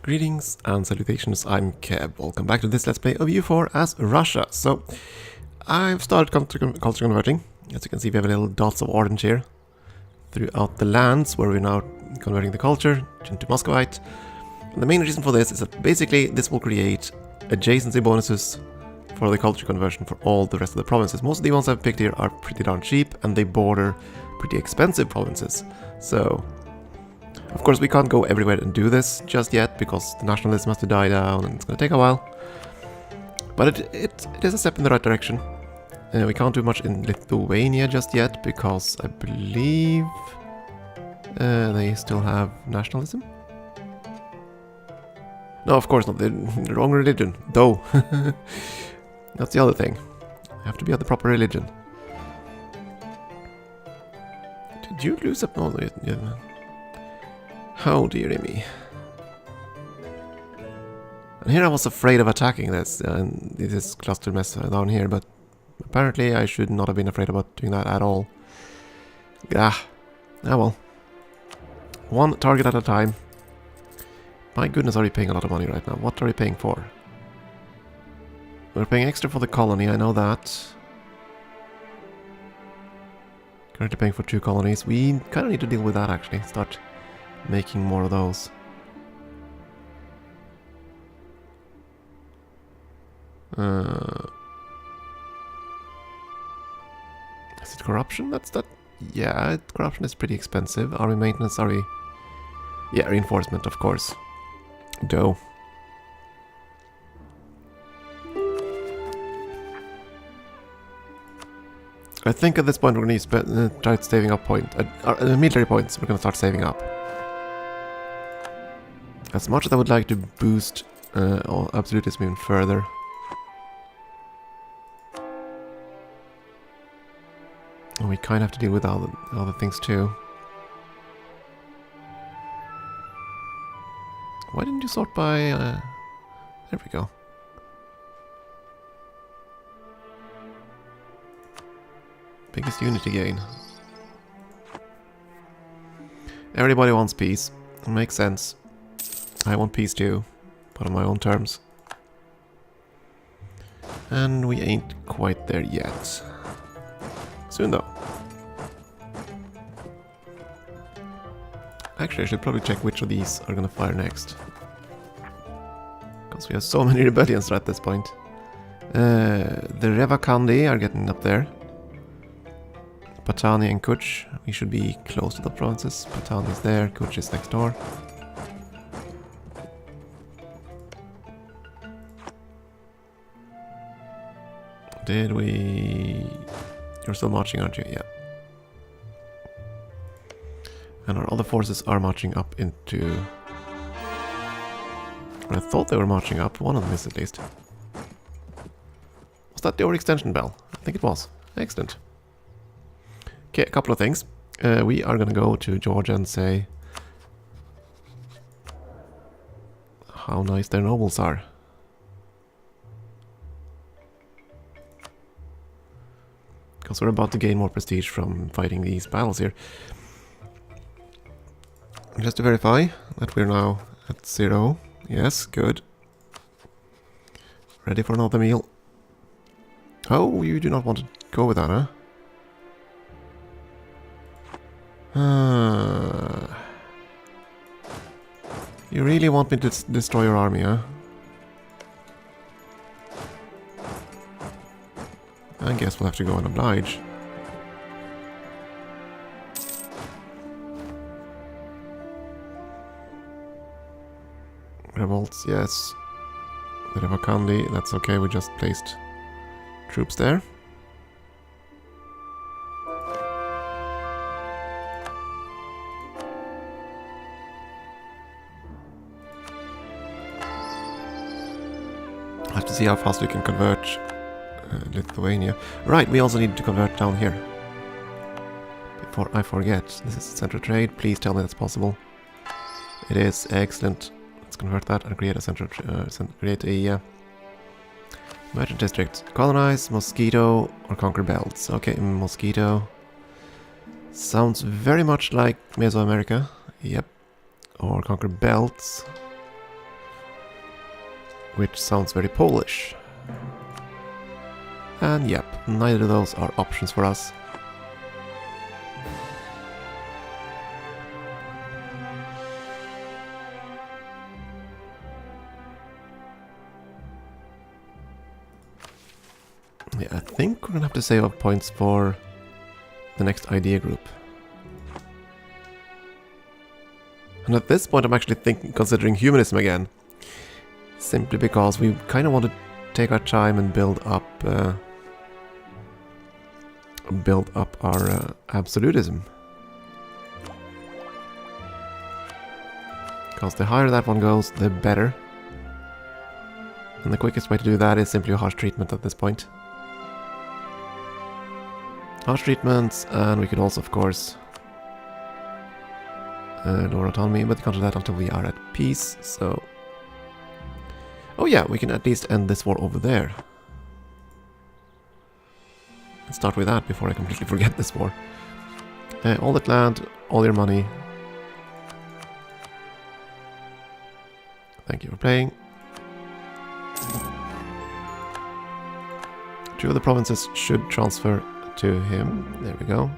Greetings and salutations, I'm Keb. Welcome back to this Let's Play of U4 as Russia. So, I've started culture converting. As you can see, we have little dots of orange here throughout the lands where we're now converting the culture into Muscovite. And the main reason for this is that basically this will create adjacency bonuses for the culture conversion for all the rest of the provinces. Most of the ones I've picked here are pretty darn cheap and they border pretty expensive provinces. So, of course, we can't go everywhere and do this just yet because the nationalism has to die down and it's going to take a while. But it is a step in the right direction. We can't do much in Lithuania just yet because I believe they still have nationalism. No, of course not. They're the wrong religion, though. That's the other thing. You have to be of the proper religion. Did you lose up? No, yeah. Oh dearie me. And here I was afraid of attacking this, and this cluster mess down here, but apparently I should not have been afraid about doing that at all. Ah well. One target at a time. My goodness, are we paying a lot of money right now? What are we paying for? We're paying extra for the colony, I know that. Currently paying for 2 colonies. We kind of need to deal with that actually. Start making more of those. Is it corruption? That's that. Yeah, corruption is pretty expensive. Army maintenance, are we? Yeah, reinforcement, of course. Dough. I think at this point we're going to try saving up military points. We're going to start saving up. As much as I would like to boost absolutism even further. And we kind of have to deal with other things too. Why didn't you sort by... there we go. Biggest unity gain. Everybody wants peace. It makes sense. I want peace too, but on my own terms. And we ain't quite there yet. Soon though. Actually, I should probably check which of these are gonna fire next. Because we have so many rebellions at this point. The Revakandi are getting up there. Patani and Kuch, we should be close to the provinces. Patani is there, Kuch is next door. Did we... You're still marching, aren't you? Yeah. And our other forces are marching up into... I thought they were marching up. One of them is at least. Was that the overextension bell? I think it was. Excellent. Okay, a couple of things. We are gonna go to Georgia and say how nice their nobles are. Because we're about to gain more prestige from fighting these battles here. Just to verify that we're now at 0. Yes, good. Ready for another meal. Oh, you do not want to go with that, huh? You really want me to destroy your army, huh? I guess we'll have to go and oblige. Revolts, yes. The Revakandi, that's okay, we just placed troops there. I have to see how fast we can convert Lithuania. Right, we also need to convert down here. Before I forget, this is central trade. Please tell me that's possible. It is. Excellent. Let's convert that and create a central, create a merchant district. Colonize, Mosquito, or conquer belts. Okay, Mosquito. Sounds very much like Mesoamerica. Yep. Or conquer belts. which sounds very Polish. And yep, neither of those are options for us. Yeah, I think we're gonna have to save up points for the next idea group. And at this point I'm actually considering humanism again. Simply because we kind of want to take our time and build up our absolutism. Because the higher that one goes, the better. And the quickest way to do that is simply a harsh treatment at this point. Harsh treatments, and we could also, of course, lower autonomy, but we can't do that until we are at peace, so... Oh yeah, we can at least end this war over there. Let's start with that before I completely forget this war. All that land, all your money. Thank you for playing. 2 of the provinces should transfer to him. There we go.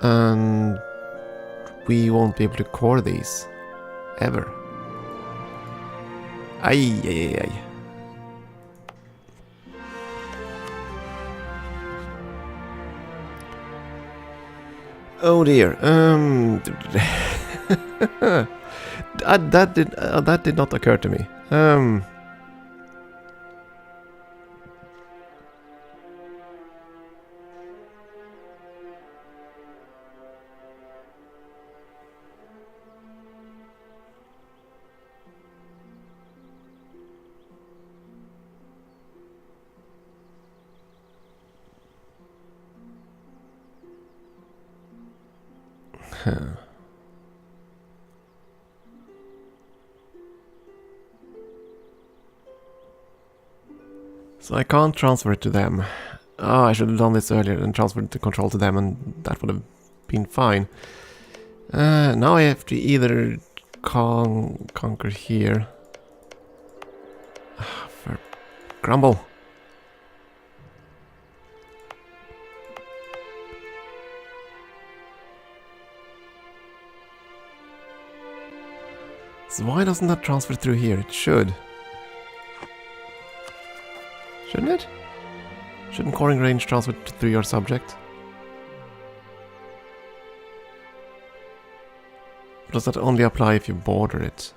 And we won't be able to core these ever. Ay, ay, ay, ay. Oh dear. That did not occur to me. So I can't transfer it to them. Oh, I should have done this earlier and transferred the control to them, and that would have been fine. Now I have to either conquer here. For grumble. So why doesn't that transfer through here? It should. Shouldn't it? Shouldn't coring range transfer through your subject? Or does that only apply if you border it?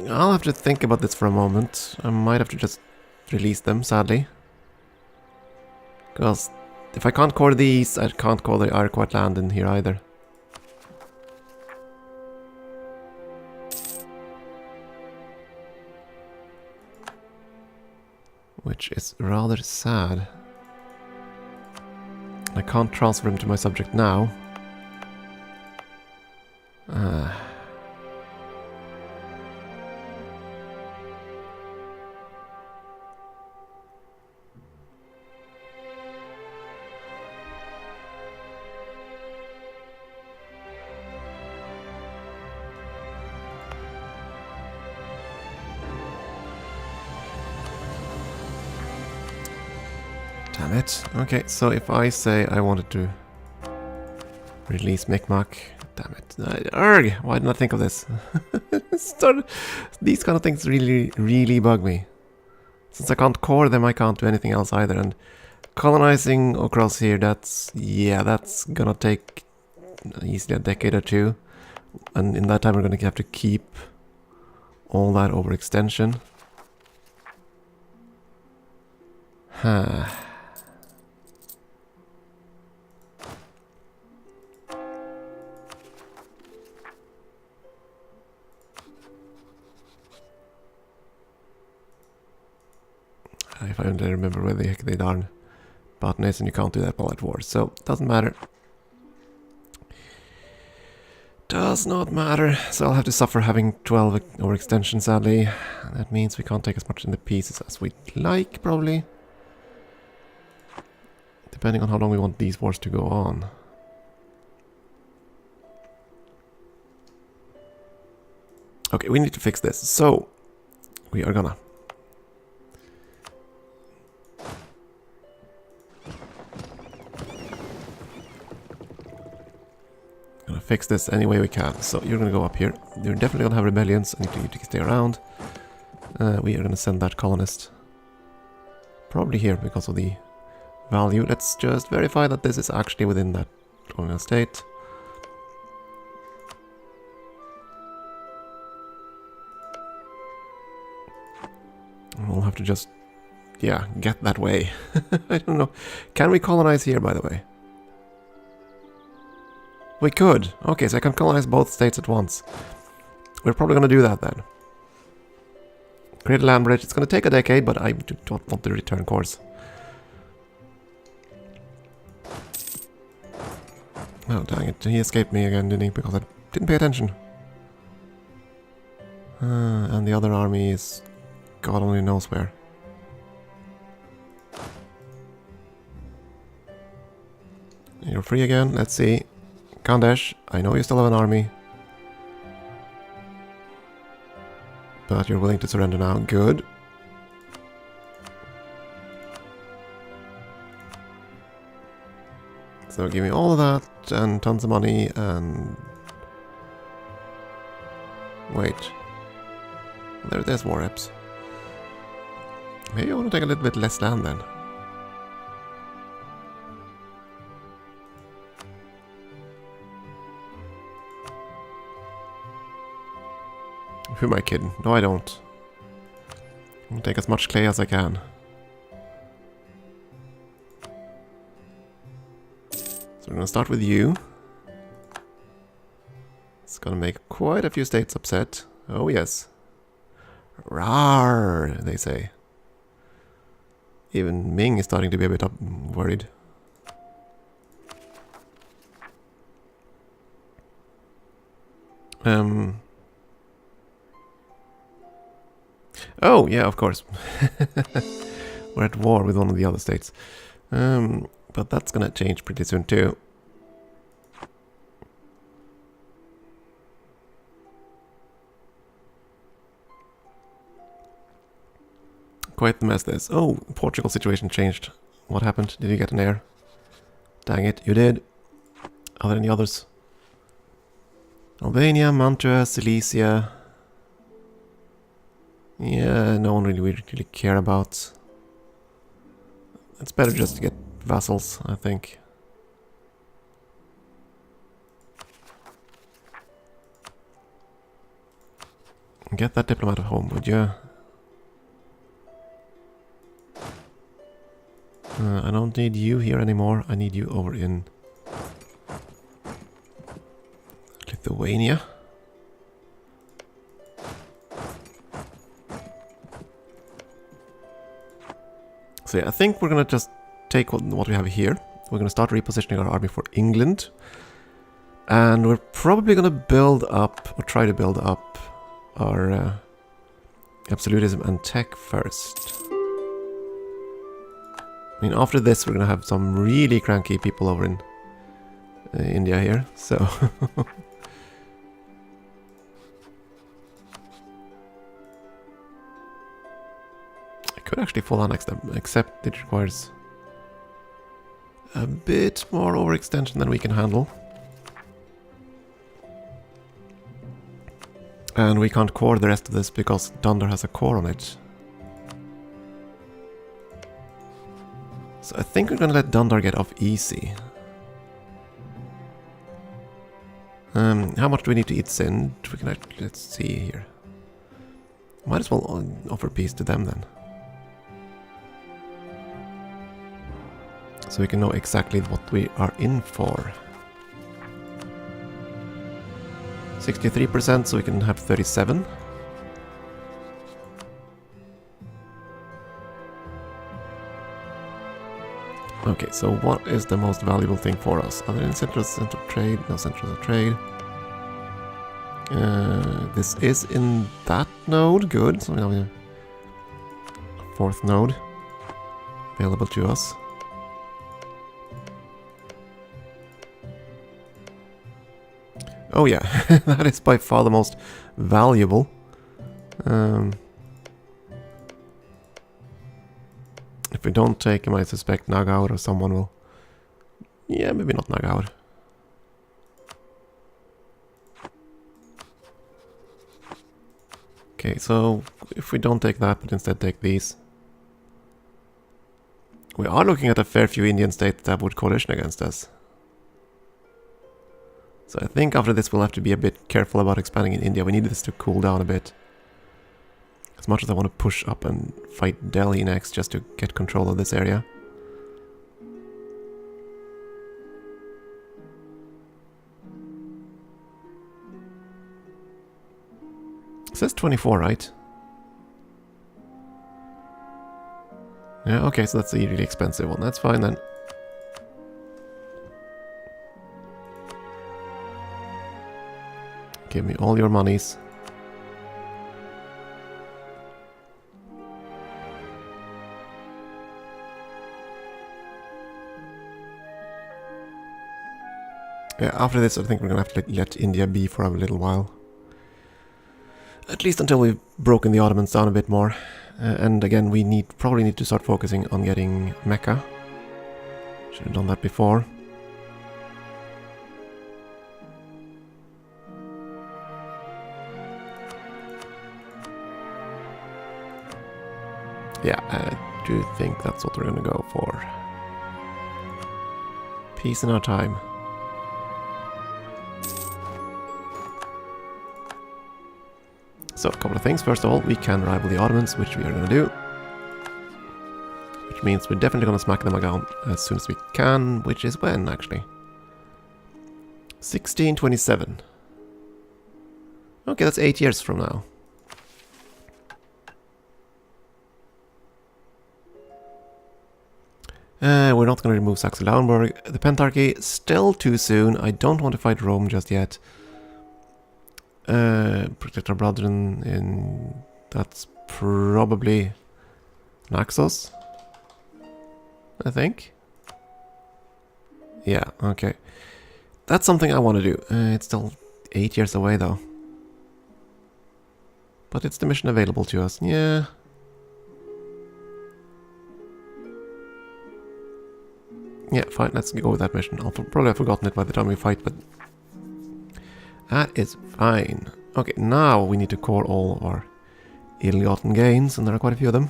I'll have to think about this for a moment. I might have to just release them, sadly. Because if I can't core these, I can't core the Iroquois land in here either. Which is rather sad. I can't transfer him to my subject now. Damn it. Okay, so if I say I wanted to release Micmac, damn it. Arg! Why didn't I think of this? These kind of things really bug me. Since I can't core them, I can't do anything else either. And colonizing across here, that's gonna take easily a decade or two. And in that time, we're gonna have to keep all that overextension. Huh. If I only remember where the heck they darn button is, and you can't do that while at war, so doesn't matter. Does not matter. So I'll have to suffer having 12 overextension, sadly. That means we can't take as much in the pieces as we'd like, probably. Depending on how long we want these wars to go on. Okay, we need to fix this. So, we are gonna fix this any way we can. So you're gonna go up here. You're definitely gonna have rebellions. I need to stay around. We are gonna send that colonist probably here because of the value. Let's just verify that this is actually within that colonial state. We'll have to just, yeah, get that way. I don't know. Can we colonize here, by the way? We could. Okay, so I can colonize both states at once. We're probably going to do that then. Create a land bridge. It's going to take a decade, but I don't want the return course. Oh, dang it. He escaped me again, didn't he? Because I didn't pay attention. And the other army is God only knows where. You're free again. Let's see. Kandesh, I know you still have an army. But you're willing to surrender now. Good. So give me all of that and tons of money and... Wait. There's war reps. Maybe I want to take a little bit less land then. Who am I kidding? No, I don't. I'm gonna take as much clay as I can. So we're gonna start with you. It's gonna make quite a few states upset. Oh yes. Rawr, they say. Even Ming is starting to be a bit worried. Oh, yeah, of course. We're at war with one of the other states. But that's gonna change pretty soon too. Quite the mess this. Oh, Portugal situation changed. What happened? Did you get an heir? Dang it, you did. Are there any others? Albania, Mantua, Silesia. Yeah, no one really care about. It's better just to get vassals, I think. Get that diplomat at home, would you? I don't need you here anymore. I need you over in Lithuania. So yeah, I think we're gonna just take what we have here. We're gonna start repositioning our army for England. And we're probably gonna build up, or try to build up, our absolutism and tech first. I mean, after this we're gonna have some really cranky people over in India here, so... I could actually full annex them, except it requires a bit more overextension than we can handle. And we can't core the rest of this because Dunder has a core on it. So I think we're gonna let Dundar get off easy. How much do we need to eat Sind? We can actually, let's see here. Might as well offer peace to them then. So we can know exactly what we are in for. 63%, so we can have 37. Okay, so what is the most valuable thing for us? Other than central trade? No central trade. This is in that node. Good. So we have a fourth node available to us. Oh yeah, that is by far the most valuable. If we don't take him, I suspect Nagaur or someone will... Yeah, maybe not Nagaur. Okay, so if we don't take that, but instead take these... We are looking at a fair few Indian states that would coalition against us. So I think after this we'll have to be a bit careful about expanding in India. We need this to cool down a bit. As much as I want to push up and fight Delhi next just to get control of this area. It says 24, right? Yeah, okay, so that's a really expensive one. That's fine then. Give me all your monies. Yeah, after this I think we're gonna have to let India be for a little while. At least until we've broken the Ottomans down a bit more. And again, we probably need to start focusing on getting Mecca. Should have done that before. Yeah, I do think that's what we're gonna go for. Peace in our time. So, a couple of things. First of all, we can rival the Ottomans, which we are going to do. Which means we're definitely going to smack them down as soon as we can, which is when, actually? 1627. Okay, that's 8 years from now. We're not going to remove Saxe-Lauenburg. The Pentarchy, still too soon. I don't want to fight Rome just yet. Protect our brethren in... That's probably Naxos, I think. Yeah, okay. That's something I want to do. It's still 8 years away though. But it's the mission available to us. Yeah. Yeah, fine, let's go with that mission. I'll probably have forgotten it by the time we fight, but... That is fine. Okay, now we need to core all of our ill-gotten gains, and there are quite a few of them.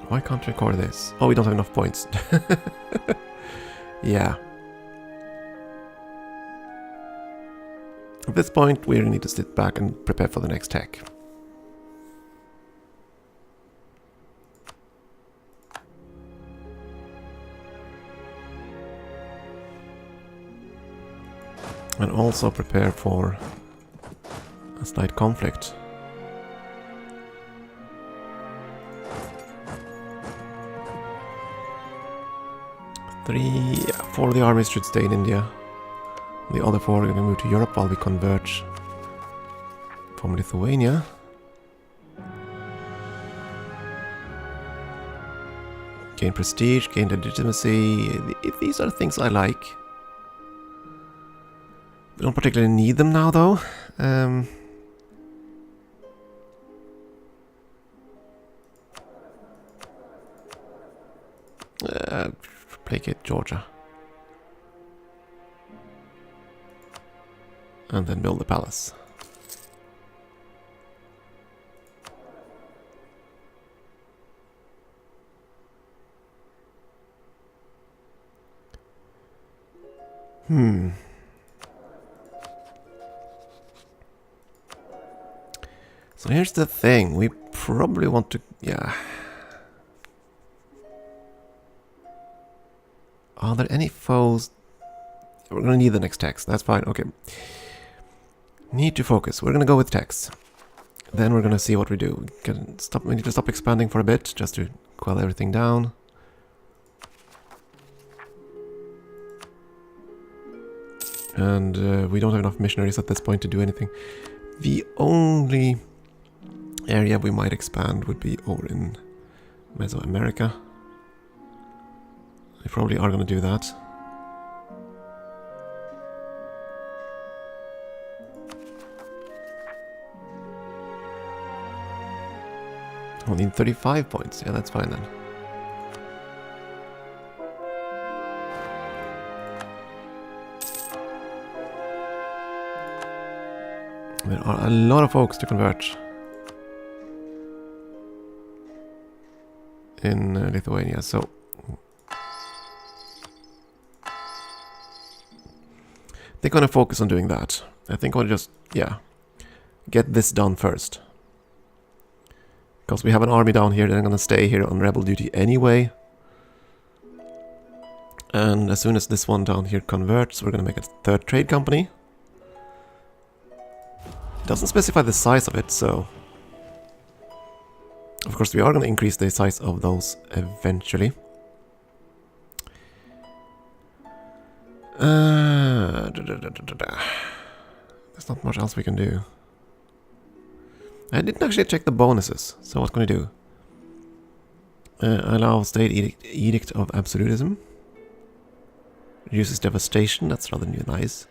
Why can't we core this? Oh, we don't have enough points. Yeah. At this point, we really need to sit back and prepare for the next tech. And also prepare for a slight conflict. Four of the armies should stay in India. The other four are going to move to Europe while we converge from Lithuania. Gain prestige, gain legitimacy. These are things I like. We don't particularly need them now, though. Placate Georgia. And then build the palace. So here's the thing. We probably want to... Yeah. Are there any foes? We're going to need the next text. That's fine. Okay. Need to focus. We're going to go with text. Then we're going to see what we do. We need to stop expanding for a bit, just to quell everything down. And we don't have enough missionaries at this point to do anything. The only area we might expand would be over in Mesoamerica. We probably are going to do that. I'll need 35 points. Yeah, that's fine then. There are a lot of folks to convert in Lithuania, so they're gonna focus on doing that. I think I'll just, yeah, get this done first. Because we have an army down here, they're gonna stay here on rebel duty anyway. And as soon as this one down here converts, we're gonna make a third trade company. It doesn't specify the size of it, so of course we are going to increase the size of those eventually. There's not much else we can do. I didn't actually check the bonuses, so what can I do? Allow state edict of absolutism. Reduces devastation, that's rather nice.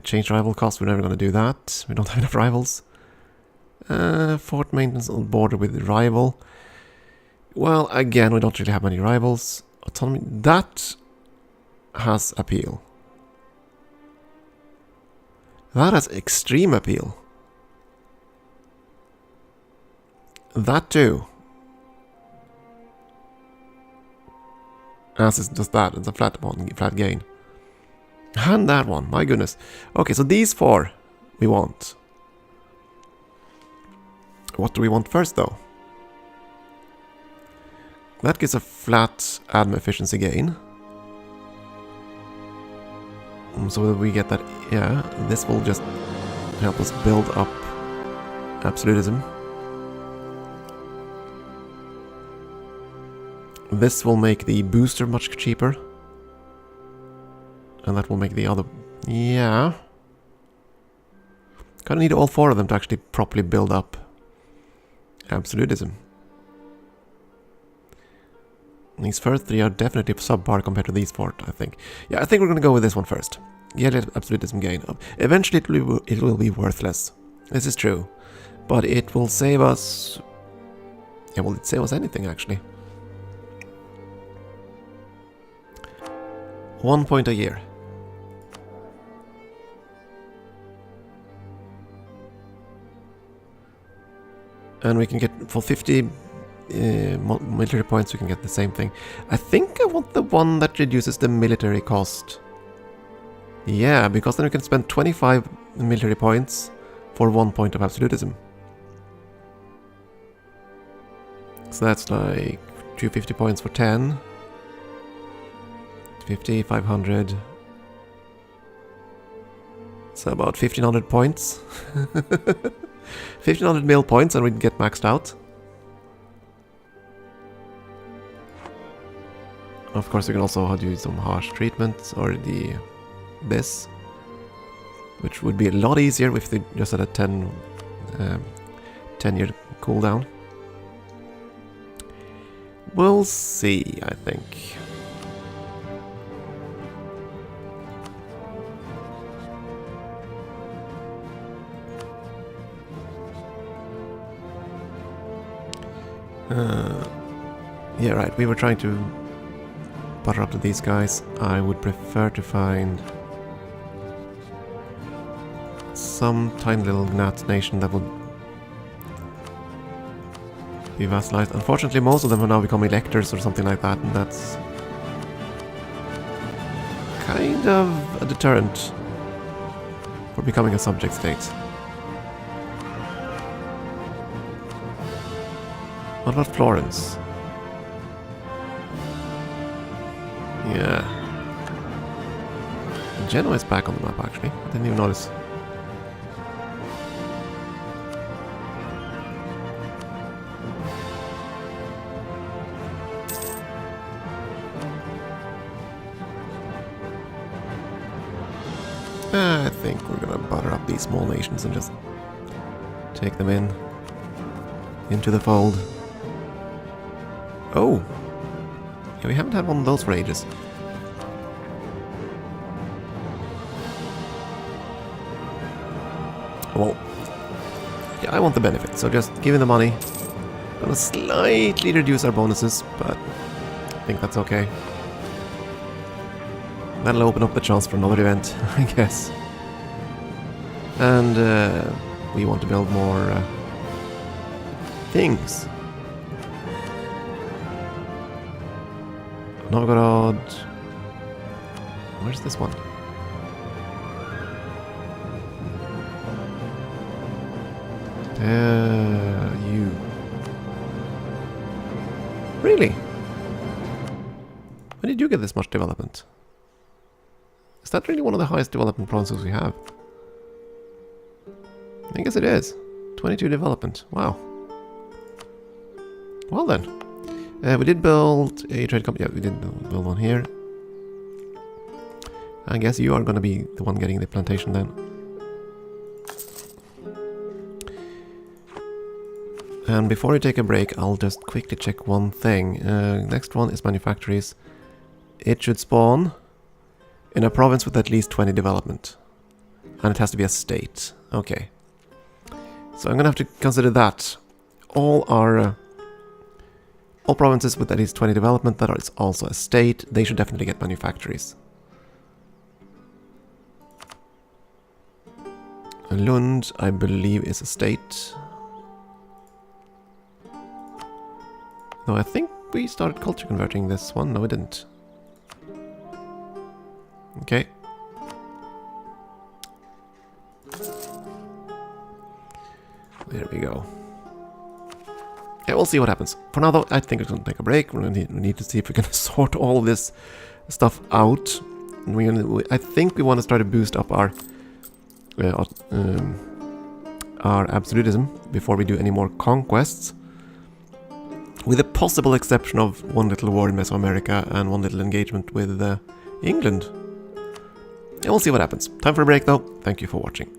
Change rival cost, we're never going to do that. We don't have enough rivals. Fort maintenance on border with the rival. Well, again, we don't really have many rivals. Autonomy, that has appeal. That has extreme appeal. That too. As is just that, it's a flat gain. And that one, my goodness. Okay, so these four we want. What do we want first, though? That gives a flat admin efficiency gain. So that we get that, yeah, this will just help us build up absolutism. This will make the booster much cheaper. And that will make the other... yeah. Kinda need all four of them to actually properly build up absolutism. These first three are definitely subpar compared to these four, I think. Yeah, I think we're gonna go with this one first. Get absolutism gain. Eventually it will be worthless. This is true. But it will save us... yeah, will it save us anything, actually? 1 point a year. And we can get, for 50 military points, we can get the same thing. I think I want the one that reduces the military cost. Yeah, because then we can spend 25 military points for 1 point of absolutism. So that's like 250 points for 10. 50, 500. So about 1500 points. 1500 mil points and we'd get maxed out. Of course, we can also do some harsh treatments or this, which would be a lot easier if they just had a 10-year cooldown. We'll see, I think. Yeah, right, we were trying to butter up to these guys. I would prefer to find some tiny little gnat nation that would be vassalized. Unfortunately, most of them have now become electors or something like that, and that's kind of a deterrent for becoming a subject state. What about Florence? Yeah. Genoa is back on the map, actually. I didn't even notice. think we're gonna butter up these small nations and just take them into the fold. Oh! Yeah, we haven't had one of those for ages. Well, yeah, I want the benefit, so just give me the money. Gonna slightly reduce our bonuses, but I think that's okay. That'll open up the chance for another event, I guess. And we want to build more things. Novgorod. Where's this one? You. Really? When did you get this much development? Is that really one of the highest development provinces we have? I guess it is. 22 development. Wow. Well then. We did build a trade company. Yeah, we did build one here. I guess you are going to be the one getting the plantation then. And before we take a break, I'll just quickly check one thing. Next one is manufactories. It should spawn in a province with at least 20 development. And it has to be a state. Okay. So I'm going to have to consider that. All provinces with at least 20 development that is also a state, they should definitely get manufactories. Lund, I believe, is a state. No, I think we started culture converting this one. No, we didn't. Okay. There we go. Yeah, we'll see what happens. For now, though, I think we're going to take a break. We need to see if we can sort all this stuff out. And I think we want to start to boost up our absolutism before we do any more conquests. With the possible exception of one little war in Mesoamerica and one little engagement with England. Yeah, we'll see what happens. Time for a break, though. Thank you for watching.